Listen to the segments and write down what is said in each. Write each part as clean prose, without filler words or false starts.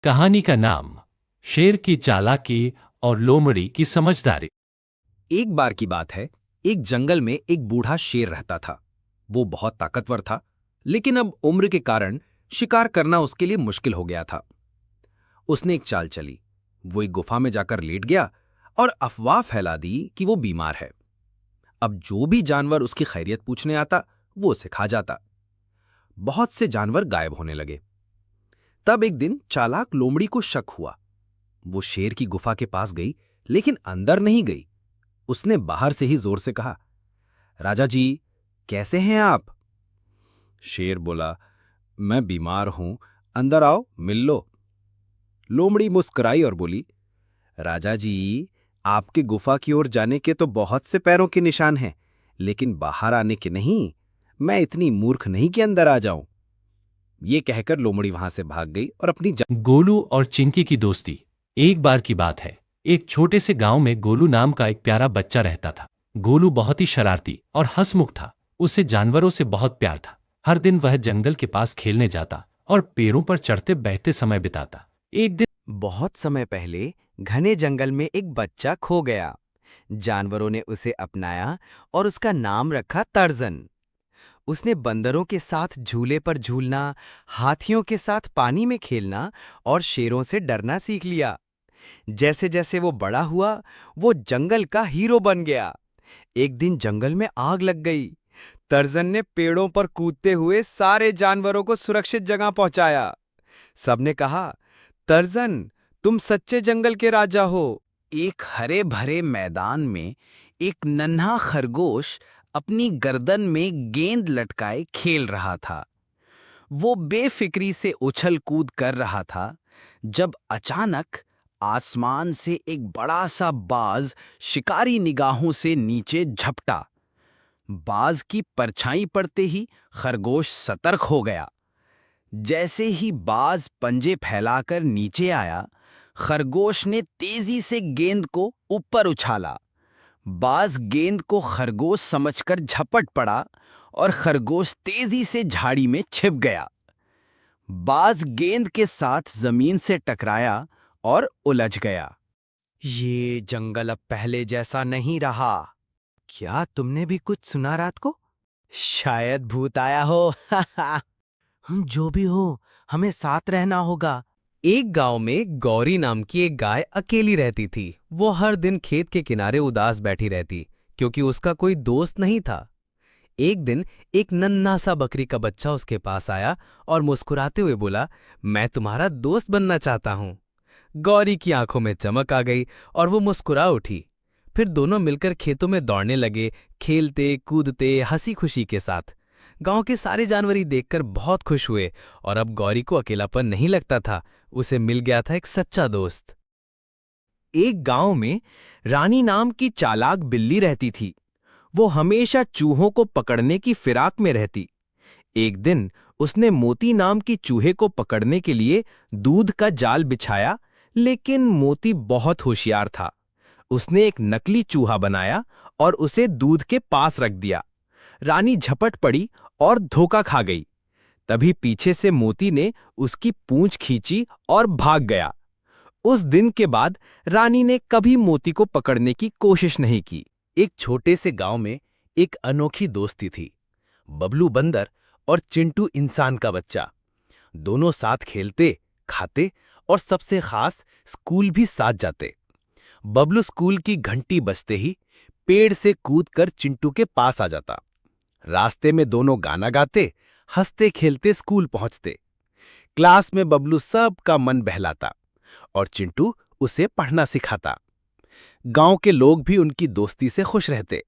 कहानी का नाम शेर की चालाकी और लोमड़ी की समझदारी। एक बार की बात है। एक जंगल में एक बूढ़ा शेर रहता था। वो बहुत ताकतवर था, लेकिन अब उम्र के कारण शिकार करना उसके लिए मुश्किल हो गया था। उसने एक चाल चली। वो एक गुफा में जाकर लेट गया और अफवाह फैला दी कि वो बीमार है। अब जो भी जानवर उसकी खैरियत पूछने आता, वो उसे खा जाता। बहुत से जानवर गायब होने लगे। तब एक दिन चालाक लोमड़ी को शक हुआ। वो शेर की गुफा के पास गई, लेकिन अंदर नहीं गई। उसने बाहर से ही जोर से कहा, राजा जी, कैसे हैं आप? शेर बोला, मैं बीमार हूं, अंदर आओ, मिल लो। लोमड़ी मुस्कुराई और बोली, राजा जी, आपके गुफा की ओर जाने के तो बहुत से पैरों के निशान हैं, लेकिन बाहर आने के नहीं। मैं इतनी मूर्ख नहीं कि अंदर आ जाऊं। ये कहकर लोमड़ी वहां से भाग गई और अपनी गोलू और चिंकी की दोस्ती। एक बार की बात है, एक छोटे से गांव में गोलू नाम का एक प्यारा बच्चा रहता था। गोलू बहुत ही शरारती और हंसमुख था। उसे जानवरों से बहुत प्यार था। हर दिन वह जंगल के पास खेलने जाता और पेड़ों पर चढ़ते बैठते समय बिताता। एक दिन बहुत समय पहले घने जंगल में एक बच्चा खो गया। जानवरों ने उसे अपनाया और उसका नाम रखा तर्जन। उसने बंदरों के साथ झूले पर झूलना, हाथियों के साथ पानी में खेलना और शेरों से डरना सीख लिया। जैसे जैसे वो बड़ा हुआ, वो जंगल का हीरो बन गया। एक दिन जंगल में आग लग गई। तर्जन ने पेड़ों पर कूदते हुए सारे जानवरों को सुरक्षित जगह पहुंचाया। सबने कहा, तर्जन, तुम सच्चे जंगल के राजा हो। एक हरे भरे मैदान में एक नन्हा खरगोश अपनी गर्दन में गेंद लटकाए खेल रहा था। वो बेफिक्री से उछल कूद कर रहा था, जब अचानक आसमान से एक बड़ा सा बाज शिकारी निगाहों से नीचे झपटा। बाज की परछाई पड़ते ही खरगोश सतर्क हो गया। जैसे ही बाज पंजे फैलाकर नीचे आया, खरगोश ने तेजी से गेंद को ऊपर उछाला। बाज गेंद को खरगोश समझकर झपट पड़ा और खरगोश तेजी से झाड़ी में छिप गया। बाज गेंद के साथ जमीन से टकराया और उलझ गया। ये जंगल अब पहले जैसा नहीं रहा। क्या तुमने भी कुछ सुना रात को? शायद भूत आया हो। हम जो भी हो, हमें साथ रहना होगा। एक गांव में गौरी नाम की एक गाय अकेली रहती थी। वो हर दिन खेत के किनारे उदास बैठी रहती, क्योंकि उसका कोई दोस्त नहीं था। एक दिन एक नन्हा सा बकरी का बच्चा उसके पास आया और मुस्कुराते हुए बोला, मैं तुम्हारा दोस्त बनना चाहता हूँ। गौरी की आंखों में चमक आ गई और वो मुस्कुरा उठी। फिर दोनों मिलकर खेतों में दौड़ने लगे, खेलते कूदते हंसी खुशी के साथ। गांव के सारे जानवर ही देखकर बहुत खुश हुए और अब गौरी को अकेलापन नहीं लगता था। उसे मिल गया था एक सच्चा दोस्त। एक गांव में रानी नाम की चालाक बिल्ली रहती थी। वो हमेशा चूहों को पकड़ने की फिराक में रहती। एक दिन उसने मोती नाम की चूहे को पकड़ने के लिए दूध का जाल बिछाया, लेकिन मोती बहुत होशियार था। उसने एक नकली चूहा बनाया और उसे दूध के पास रख दिया। रानी झपट पड़ी और धोखा खा गई। तभी पीछे से मोती ने उसकी पूंछ खींची और भाग गया। उस दिन के बाद रानी ने कभी मोती को पकड़ने की कोशिश नहीं की। एक छोटे से गांव में एक अनोखी दोस्ती थी। बबलू बंदर और चिंटू इंसान का बच्चा। दोनों साथ खेलते, खाते और सबसे खास स्कूल भी साथ जाते। बबलू स्कूल की घंटी बजते ही पेड़ से कूदकर चिंटू के पास आ जाता। रास्ते में दोनों गाना गाते, हंसते खेलते स्कूल पहुंचते। क्लास में बबलू सबका मन बहलाता और चिंटू उसे पढ़ना सिखाता। गांव के लोग भी उनकी दोस्ती से खुश रहते।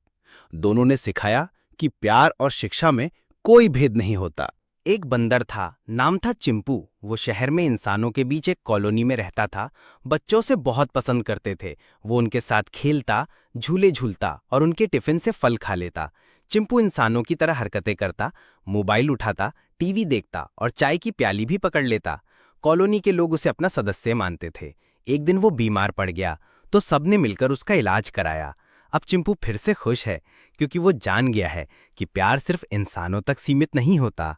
दोनों ने सिखाया कि प्यार और शिक्षा में कोई भेद नहीं होता। एक बंदर था, नाम था चिंपू। वो शहर में इंसानों के बीच एक कॉलोनी में रहता था। बच्चों से बहुत पसंद करते थे। वो उनके साथ खेलता, झूले झूलता और उनके टिफिन से फल खा लेता। चिंपू इंसानों की तरह हरकतें करता, मोबाइल उठाता, टीवी देखता और चाय की प्याली भी पकड़ लेता। कॉलोनी के लोग उसे अपना सदस्य मानते थे। एक दिन वो बीमार पड़ गया, तो सबने मिलकर उसका इलाज कराया। अब चिंपू फिर से खुश है, क्योंकि वो जान गया है कि प्यार सिर्फ इंसानों तक सीमित नहीं होता।